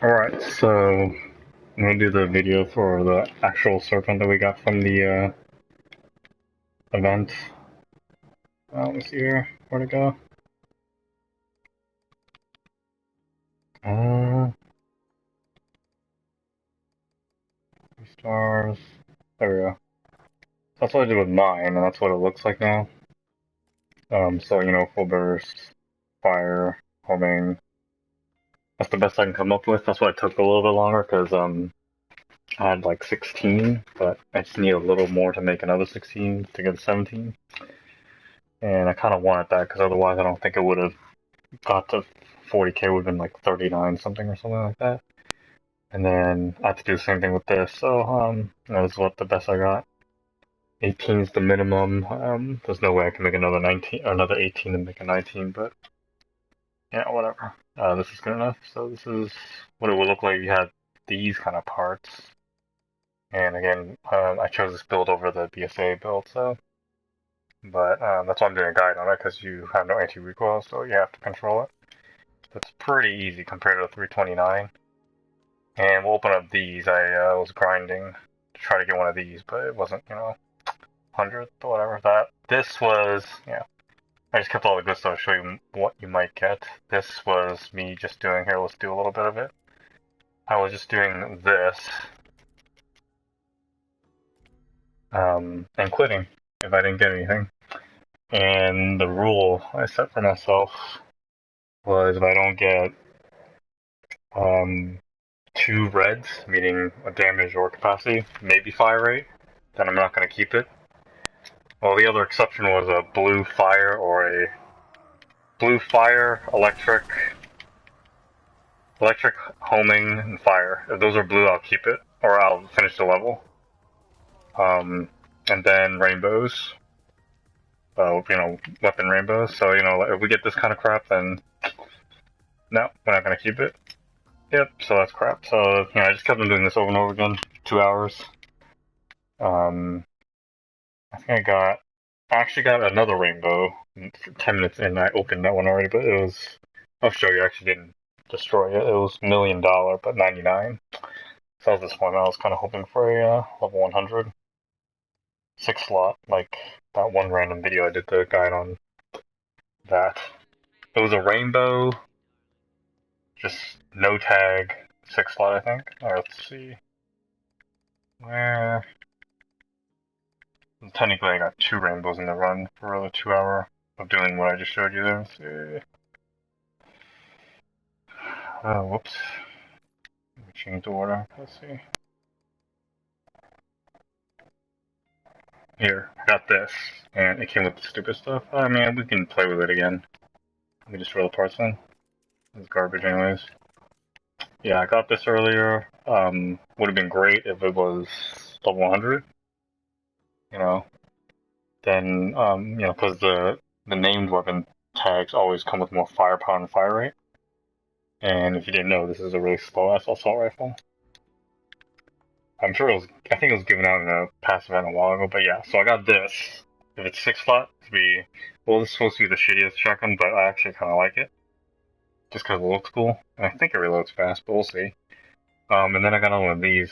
Alright, so I'm gonna do the video for the actual serpent that we got from the event. Let's see here. Where'd it go? Uh, 3 stars. There we go. That's what I did with mine, and that's what it looks like now. So full burst, fire, homing. That's the best I can come up with. That's why it took a little bit longer, because I had like 16, but I just need a little more to make another 16 to get a 17. And I kind of wanted that, because otherwise I don't think it would have got to 40k, would have been like 39 something or something like that. And then I had to do the same thing with this. So that was what the best I got. 18 is the minimum. There's no way I can make another 19 or another 18 to make a 19, but yeah, whatever. This is good enough. So this is what it would look like if you had these kind of parts. And again, I chose this build over the BSA build, so. But that's why I'm doing a guide on it, because you have no anti-recoil, so you have to control it. It's pretty easy compared to the 329. And we'll open up these. I was grinding to try to get one of these, but it wasn't, 100th or whatever. This was, yeah. I just kept all the good stuff to show you what you might get. This was me just doing, here, let's do a little bit of it. I was just doing this, and quitting if I didn't get anything. And the rule I set for myself was if I don't get, 2 reds, meaning a damage or capacity, maybe fire rate, then I'm not going to keep it. Well, the other exception was a blue fire or a blue fire, electric, homing, and fire. If those are blue, I'll keep it, or I'll finish the level. And then rainbows, weapon rainbows. So, if we get this kind of crap, then no, we're not going to keep it. Yep, so that's crap. So, I just kept on doing this over and over again, 2 hours. I think I actually got another rainbow 10 minutes in. I opened that one already, but I'll show you. I actually didn't destroy it. It was $1,000,000, but 99. So that was this one. I was kind of hoping for a level 100. 6 slot, like that one random video I did the guide on that. It was a rainbow, just no tag, 6 slot, I think. Alright, let's see. Where? Technically, I got 2 rainbows in the run for the 2 hour of doing what I just showed you there. Let's see. Whoops. Let me change the order. Let's see. Here, I got this, and it came with the stupid stuff. I mean, we can play with it again. Let me just throw the parts in. It's garbage, anyways. Yeah, I got this earlier. Would have been great if it was level 100. You know, then because the named weapon tags always come with more firepower and fire rate. And if you didn't know, this is a really slow assault rifle. I'm sure I think it was given out in a past event a while ago, but yeah. So I got this. If it's 6 slot, this is supposed to be the shittiest shotgun, but I actually kind of like it, just because it looks cool. And I think it reloads fast, but we'll see. And then I got one of these.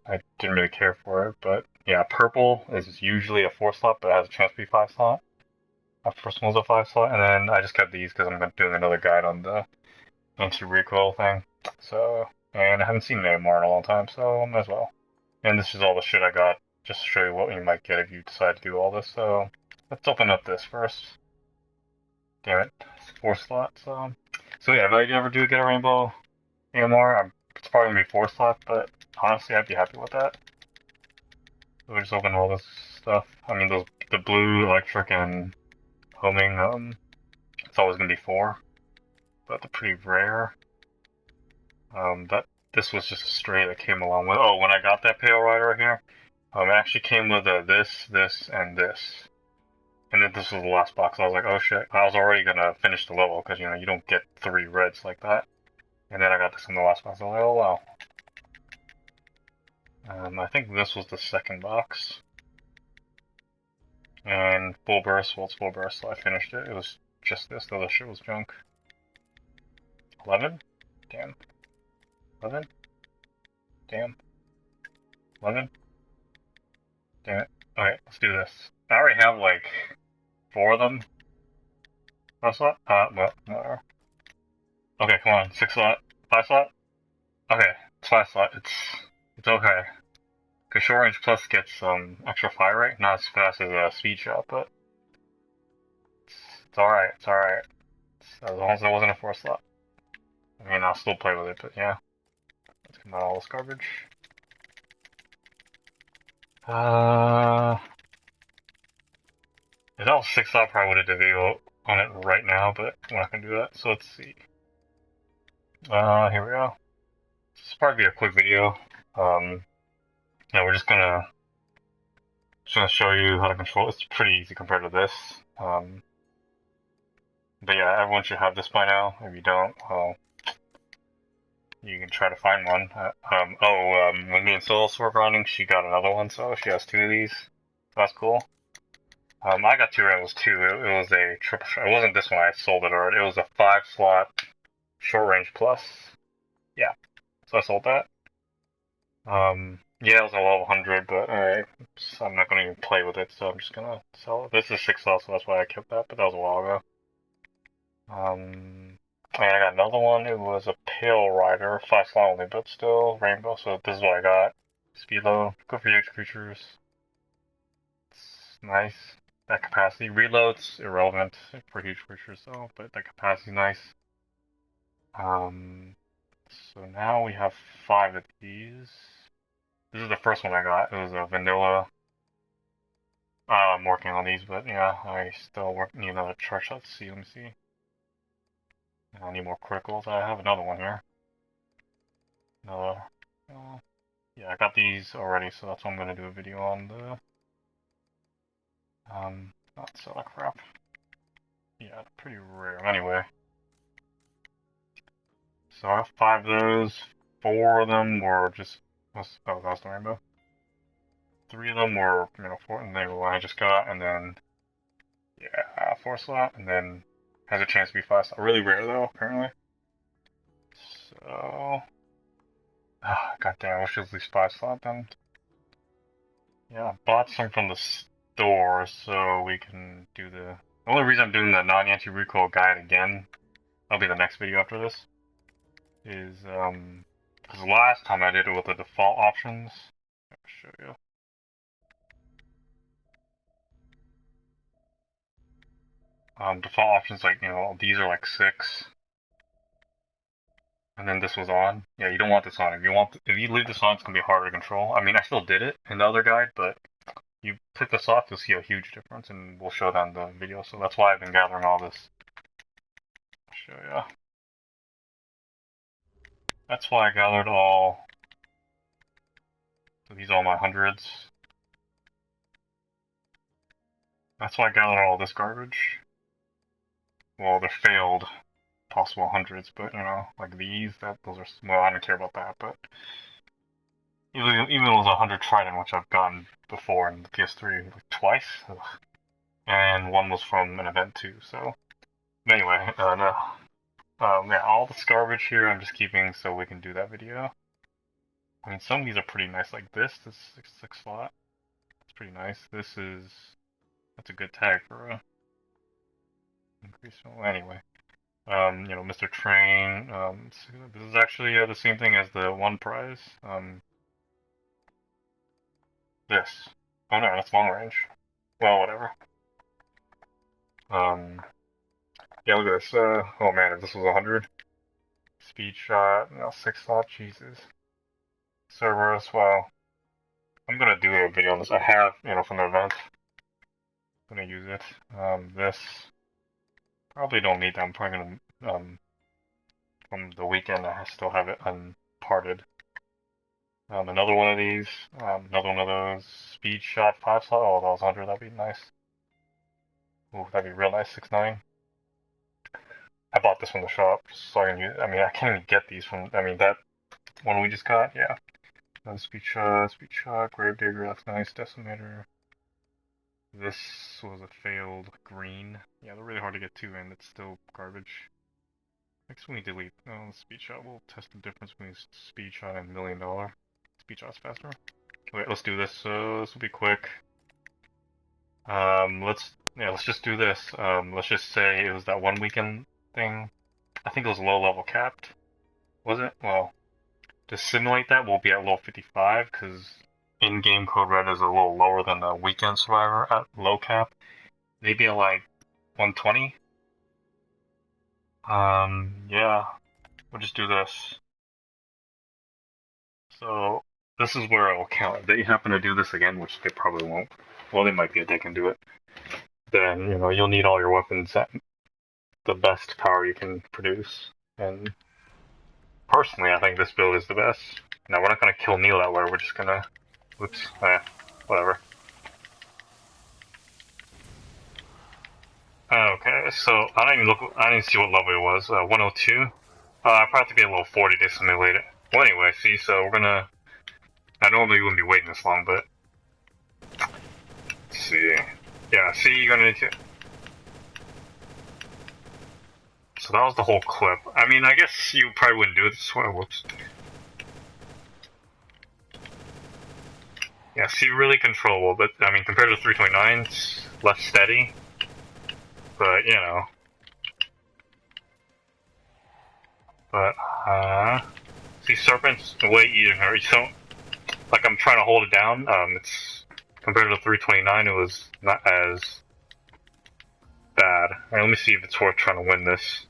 I didn't really care for it, but yeah, purple is usually a 4 slot, but it has a chance to be 5 slot. My first one was a 5 slot, and then I just got these because I'm doing another guide on the anti-recoil thing. So, and I haven't seen AMR in a long time, so might as well. And this is all the shit I got, just to show you what you might get if you decide to do all this. So, let's open up this first. Damn it, it's 4 slot. So yeah, if I ever do get a rainbow AMR, it's probably gonna be 4 slot, but honestly, I'd be happy with that. So we just open all this stuff. I mean, the blue, electric, and homing. It's always gonna be 4, but they're pretty rare. This was just a stray that came along with. Oh, when I got that Pale Rider right here, it actually came with this, and this. And then this was the last box. I was like, oh shit. I was already gonna finish the level because you don't get 3 reds like that. And then I got this in the last box. I was like, oh wow. I think this was the second box. And full burst, well, it's full burst, so I finished it. It was just this. The other shit was junk. 11? Damn. 11? Damn. 11? Damn it. Okay, let's do this. I already have like 4 of them. 5 slot? Well, no. Okay, come on. 6 slot? 5 slot? Okay, it's 5 slot. It's okay. Cause short range plus gets extra fire rate, not as fast as a speed shot, but it's alright. It's alright. As long as it wasn't a 4 slot. I mean, I'll still play with it, but yeah. Let's come out all this garbage. If that was 6 slot, I probably would have did a video on it right now, but we're not gonna do that. So let's see. Here we go. This will probably be a quick video. Yeah, we're just gonna show you how to control it. It's pretty easy compared to this. But yeah, everyone should have this by now. If you don't, well, you can try to find one. When me and Solis were grinding, she got another one, so she has 2 of these. That's cool. I got 2 rainbows too. It was a triple shot. It wasn't this one, I sold it already. It was a 5 slot short range plus. Yeah, so I sold that. Yeah, it was a level 100, but alright. So I'm not gonna even play with it, so I'm just gonna sell it. This is 6 slot, so that's why I kept that, but that was a while ago. And I got another one. It was a Pale Rider, 5 slot only, but still rainbow. So this is what I got. Speed low, good for huge creatures. It's nice. That capacity reloads irrelevant for huge creatures though, but that capacity nice. So now we have 5 of these. This is the first one I got. It was a vanilla. I'm working on these, but yeah, I still need another charge shot. Let's see, let me see. I need more criticals. I have another one here. Another. Yeah, I got these already, so that's what I'm gonna do a video on the. Not sell that crap. Yeah, pretty rare. Anyway. So I have 5 of those. 4 of them were just. Oh, that was the rainbow. 3 of them were, 4, and they were one I just got, and then. Yeah, 4 slot, and then has a chance to be 5 slot. Really rare though, apparently. So. God damn, I wish it was at least 5 slot then. Yeah, I bought some from the store so we can do the only reason I'm doing the non-anti-recoil guide again, that'll be the next video after this, is because last time I did it with the default options. I'll show you. Default options, like, these are like 6. And then this was on. Yeah, you don't want this on. If you leave this on, it's gonna be harder to control. I mean, I still did it in the other guide, but you take this off, you'll see a huge difference, and we'll show that in the video. So that's why I've been gathering all this. I'll show you. That's why I gathered all. So these are all my hundreds. That's why I gathered all this garbage. Well, they're failed possible hundreds, but like these, those are, well, I don't care about that, but even it was 100 Trident, which I've gotten before in the PS3 like twice, and one was from an event too. So anyway, no. Yeah, all this garbage here I'm just keeping so we can do that video. I mean, some of these are pretty nice, like this 6 slot. It's pretty nice. That's a good tag for a increase. Well, anyway, Mr. Train. This is actually the same thing as the one prize. This. Oh no, that's long range. Well, whatever. Yeah, look at this. Oh man, if this was 100. Speed shot, 6 slot, Jesus. Cerberus, well, I'm gonna do a video on this. I have, from the event. I'm gonna use it. This, probably don't need that. I'm probably gonna, from the weekend, I still have it unparted. Another one of these, another one of those. Speed shot, 5 slot, oh, that was 100, that'd be nice. Ooh, that'd be real nice, 6.9. I bought this from the shop, so I can use. I mean, I can't even get these from. I mean, that one we just got, yeah. Speed shot, Gravedigger, that's nice. Decimator. This was a failed green. Yeah, they're really hard to get to, and it's still garbage. Next when we delete speed shot, we'll test the difference between speed shot and $1,000,000. Speed shot's faster. Okay, let's do this. So this will be quick. Let's just do this. Let's just say it was that 1 weekend thing. I think it was low level capped. Was it? Well, to simulate that, we'll be at low 55 because in-game code red is a little lower than the weekend survivor at low cap. Maybe at like 120. Yeah, we'll just do this. So this is where it'll count. If they happen to do this again, which they probably won't. Well, they might be a dick and do it. Then you'll need all your weapons at the best power you can produce. And personally, I think this build is the best. Now we're not gonna kill Neil that way. We're just gonna, oops, whatever. Okay, so I didn't see what level it was. 102. I probably have to be a level 40 to simulate it. Well, anyway, see, so we're gonna. I normally wouldn't be waiting this long, but let's see. Yeah, see, you're gonna need to. So that was the whole clip. I mean, I guess you probably wouldn't do it this way. Whoops. Yeah, see, really controllable, but I mean, compared to 329, it's less steady. But see, serpent's way easier. So, like, I'm trying to hold it down. It's compared to 329, it was not as bad. Right, let me see if it's worth trying to win this.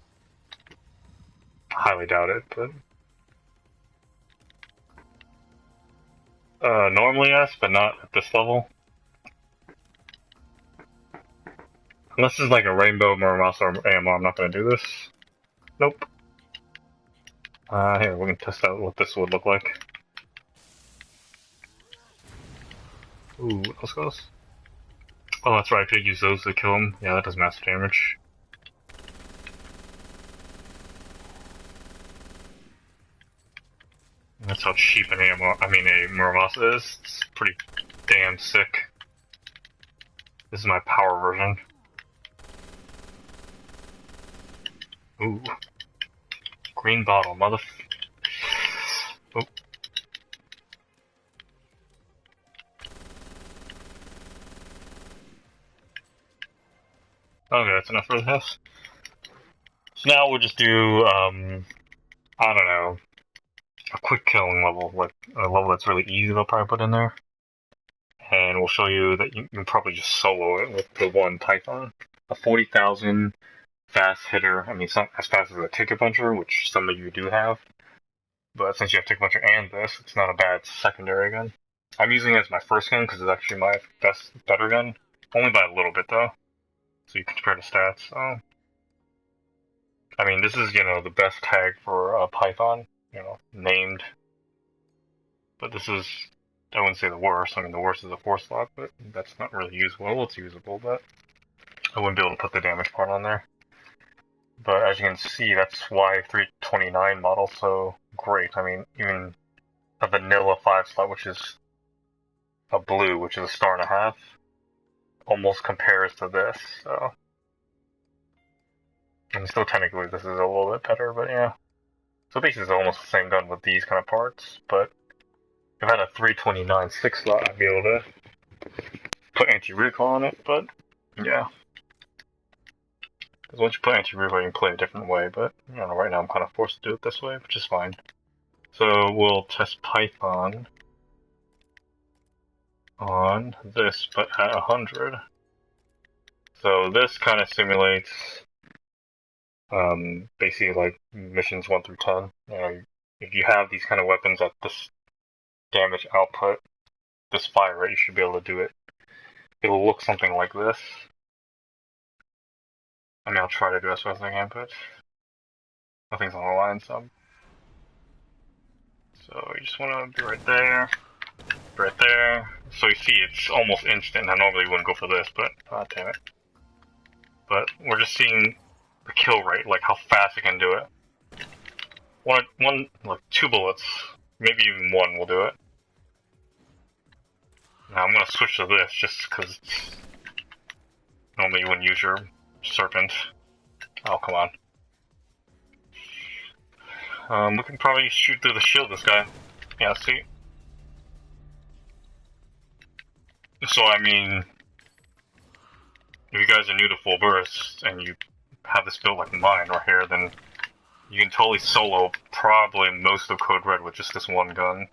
Highly doubt it, but normally yes, but not at this level. Unless it's like a rainbow Muramasa or AMR, I'm not gonna do this. Nope. Here, we can test out what this would look like. Ooh, what else goes? Oh, that's right, I could use those to kill him. Yeah, that does massive damage. That's how cheap a Muramasa is. It's pretty damn sick. This is my power version. Ooh. Green bottle, Oh. Okay, that's enough for the house. So now we'll just do, I don't know, a quick killing level, like a level that's really easy they'll probably put in there. And we'll show you that you can probably just solo it with the one Python. A 40,000 fast hitter. I mean, it's not as fast as a Ticket Puncher, which some of you do have. But since you have Ticket Puncher and this, it's not a bad secondary gun. I'm using it as my first gun because it's actually my better gun. Only by a little bit though. So you can compare the stats. So, I mean, this is, the best tag for a Python, named. But this is, I wouldn't say the worst. I mean, the worst is a 4-slot, but that's not really usable. Well, it's usable, but I wouldn't be able to put the damage part on there. But as you can see, that's why 329 model's so great. I mean, even a vanilla 5-slot, which is a blue, which is a 1.5 stars, almost compares to this, so. And still technically this is a little bit better, but yeah. So basically it's almost the same gun with these kind of parts, but if I had a 329 6-slot, I'd be able to put anti-recoil on it, but yeah. Because once you put anti-recoil, you can play a different way, but right now I'm kind of forced to do it this way, which is fine. So we'll test Python on this, but at 100. So this kind of simulates basically like missions 1 through 10. If you have these kind of weapons at this damage output, this fire rate, you should be able to do it. It'll look something like this. I mean, I'll try to do as fast as I can, but nothing's on the line, so you just want to be right there. Right there. So you see, it's almost instant. I normally wouldn't go for this, but damn it. But we're just seeing the kill rate, like how fast it can do it. Like 2 bullets, maybe even 1 will do it. Now I'm gonna switch to this just because normally you wouldn't use your serpent. Oh, come on. We can probably shoot through the shield this guy. Yeah, see? So, I mean, if you guys are new to full burst and you have this build like mine right here, then you can totally solo probably most of Code Red with just this one gun.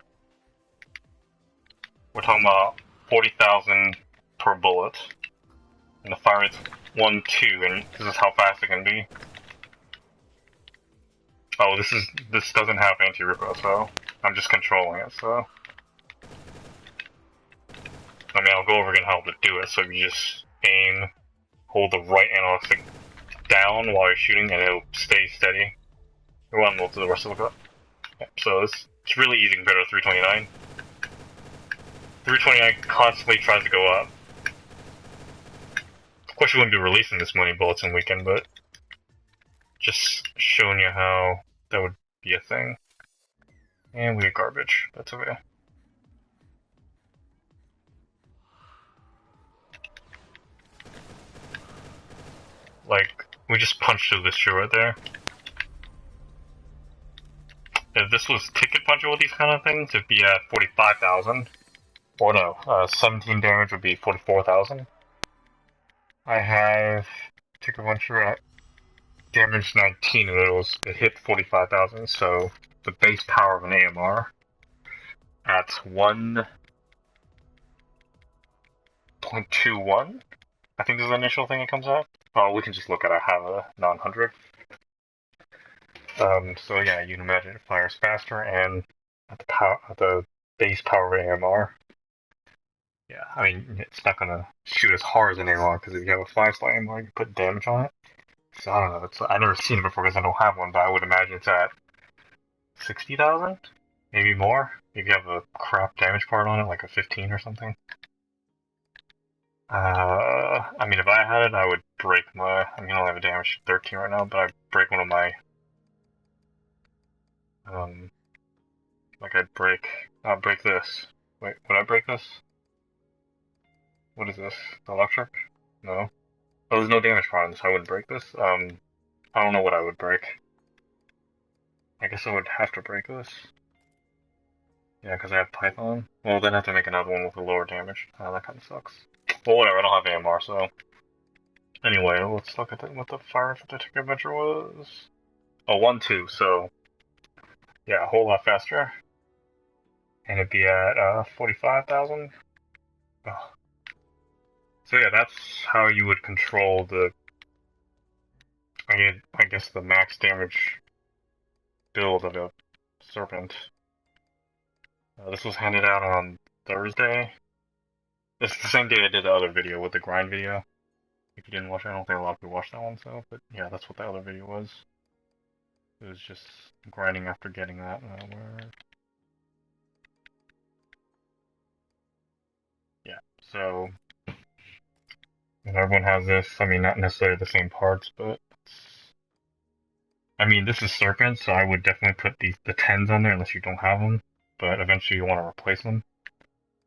We're talking about 40,000 per bullet. And the fire rate's 1-2, and this is how fast it can be. Oh, this doesn't have anti-recoil, so I'm just controlling it, so. I mean, I'll go over again how to do it, so you just aim, hold the right analog stick down while you're shooting, and it'll stay steady. We'll unload to the rest of the gun. Yep, so it's really easy compared to 329. 329 constantly tries to go up. Of course, you wouldn't be releasing this many bullets in weekend, but just showing you how that would be a thing. And we get garbage. That's okay. Like, we just punched through this shoe right there. If this was ticket puncher with these kind of things, it'd be at 45,000. Or no, 17 damage would be 44,000. I have ticket puncher at damage 19, and it hit 45,000. So the base power of an AMR at 1.21. I think this is the initial thing it comes out. Oh, we can just look at it. I have a 900. So yeah, you can imagine it fires faster and at the base power of an AMR. Yeah, I mean, it's not gonna shoot as hard as an AMR, because if you have a 5-slot AMR, you can put damage on it. So I don't know, I've never seen it before because I don't have one, but I would imagine it's at 60,000? Maybe more? If you have a crap damage part on it, like a 15 or something. I mean, if I had it, I would break my, I mean, I only have a damage 13 right now, but I'd break one of my, like I'd break this. Wait, would I break this? What is this? Electric? No. Oh, there's no damage part on this, I wouldn't break this. I don't know what I would break. I guess I would have to break this. Yeah, because I have Python. Well, then I have to make another one with a lower damage. That kind of sucks. Well, whatever, I don't have AMR, so. Anyway, let's look at what the fire for the ticket adventure was. Oh, 1-2, so. Yeah, a whole lot faster. And it'd be at 45,000. Oh. So yeah, that's how you would control the. I guess the max damage build of a serpent. This was handed out on Thursday. This is the same day I did the other video with the grind video. If you didn't watch it, I don't think a lot of people watched that one, so, but yeah, that's what the other video was. It was just grinding after getting that. Yeah, so, and everyone has this, I mean, not necessarily the same parts, but I mean, this is serpent, so I would definitely put the 10s on there unless you don't have them, but eventually you want to replace them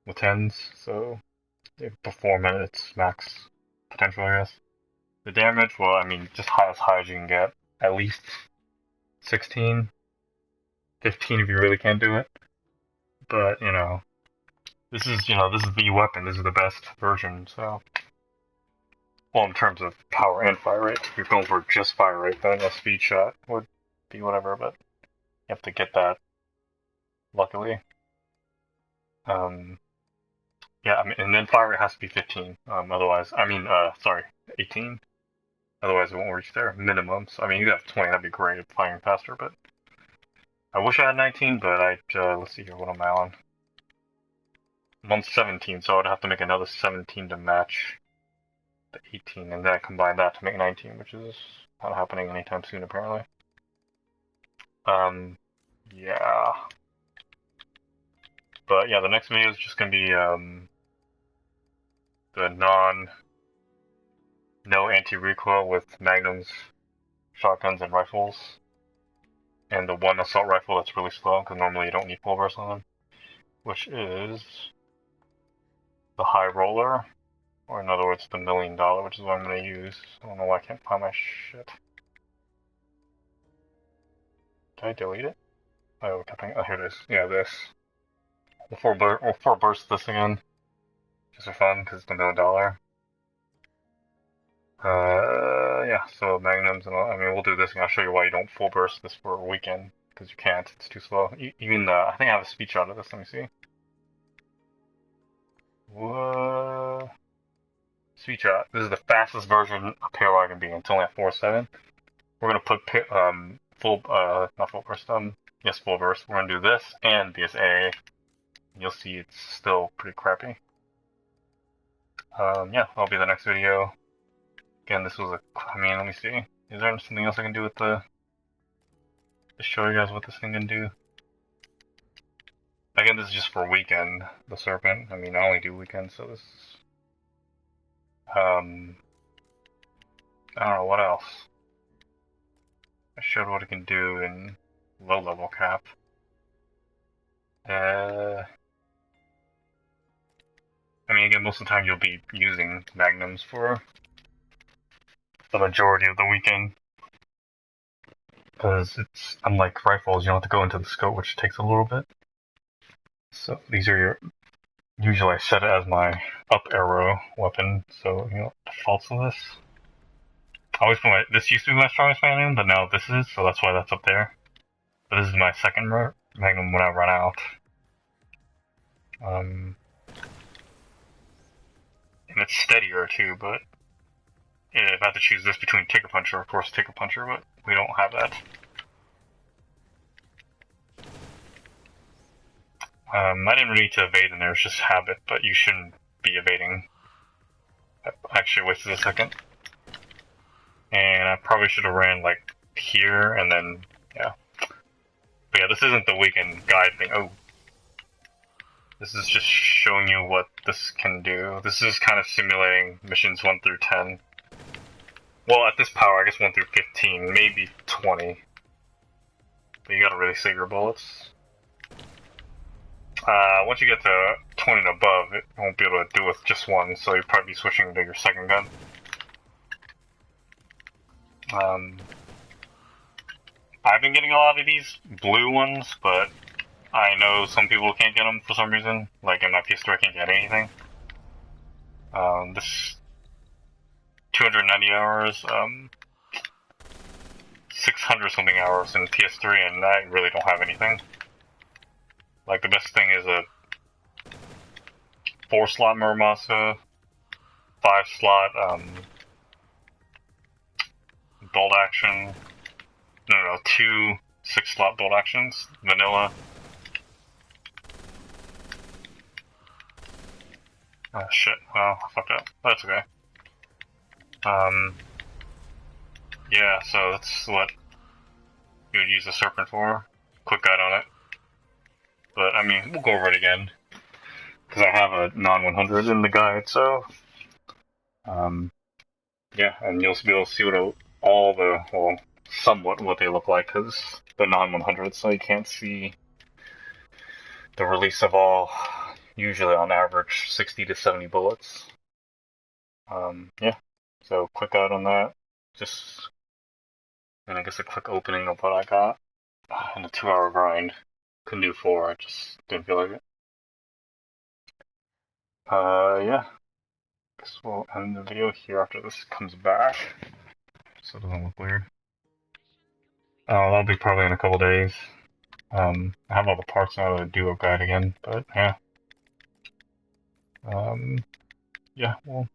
with 10s, so they perform at its max potential, I guess. The damage, well, I mean, just as high as you can get. At least 16, 15 if you really can't do it. But, this is the weapon. This is the best version, so. Well, in terms of power and fire rate. If you're going for just fire rate, then a speed shot would be whatever, but you have to get that, luckily. Yeah, I mean, and then fire rate has to be 15. Otherwise, 18. Otherwise, it won't reach their minimum. So, I mean, you have 20, that'd be great at firing faster, but I wish I had 19, but let's see here, what am I on? I'm on 17, so I would have to make another 17 to match the 18, and then I combine that to make 19, which is not happening anytime soon, apparently. Yeah. But yeah, the next video is just gonna be, the no anti-recoil with magnums, shotguns, and rifles. And the one assault rifle that's really slow, because normally you don't need full burst on them. Which is the high roller, or in other words, the $1 million, which is what I'm going to use. I don't know why I can't find my shit. Did I delete it? Oh, I think, oh, here it is. Yeah, this. We'll burst this again. Just for fun, because it's $1 million. Yeah, so magnums and all. I mean, we'll do this, and I'll show you why you don't full burst this for a weekend, because you can't. It's too slow. Even I think I have a speed shot of this. Let me see. What? Speed shot. This is the fastest version of payload I can be. It's only at 4.7. We're gonna put not full burst. Yes, full burst. We're gonna do this and BSA. You'll see it's still pretty crappy. Yeah, that'll be the next video. Again, this was I mean, let me see. Is there something else I can do with to show you guys what this thing can do? Again, this is just for weekend, the serpent. I mean, I only do weekends, so this is, I don't know, what else? I showed what it can do in low level cap. I mean, again, most of the time you'll be using magnums for the majority of the weekend. Because it's, unlike rifles, you don't have to go into the scope, which takes a little bit. So these are your, usually I set it as my up arrow weapon, so, you know, defaults to this. I always put this used to be my strongest magnum, but now this is, so that's why that's up there. But this is my second magnum when I run out. And it's steadier too, but if I have to choose this between Ticker Puncher, of course Ticker Puncher, but we don't have that. I didn't need to evade in there, it's just habit, but you shouldn't be evading. I actually wasted a second. And I probably should have ran like here and then, yeah. But yeah, this isn't the weekend guide thing. Oh. This is just showing you what this can do. This is kind of simulating missions 1 through 10. Well, at this power, I guess 1 through 15, maybe 20. But you gotta really save your bullets. Once you get to 20 and above, it won't be able to do with just one, so you'll probably be switching to your second gun. I've been getting a lot of these blue ones, but I know some people can't get them for some reason. Like in my PS3, I can't get anything. This 290 hours, 600 something hours in PS3, and I really don't have anything. Like the best thing is a 4-slot Muramasa, 5-slot bolt action. No, 2 6-slot bolt actions, vanilla. Oh shit, well, I fucked up. That's okay. Yeah, so that's what you would use the serpent for. Quick guide on it. But, I mean, we'll go over it again. Because I have a non-100 in the guide, so... yeah, and you'll be able to see what all the, well, somewhat what they look like, because they're non-100, so you can't see the release of all, usually on average, 60 to 70 bullets. Yeah, so quick out on that. Just, and I guess a quick opening of what I got. And a 2-hour grind. Couldn't do 4, I just didn't feel like it. Yeah. Guess we'll end the video here after this comes back. So it doesn't look weird. That'll be probably in a couple days. I have all the parts now to do a guide again, but yeah. Yeah, well,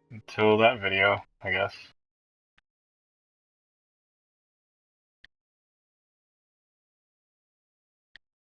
until that video, I guess.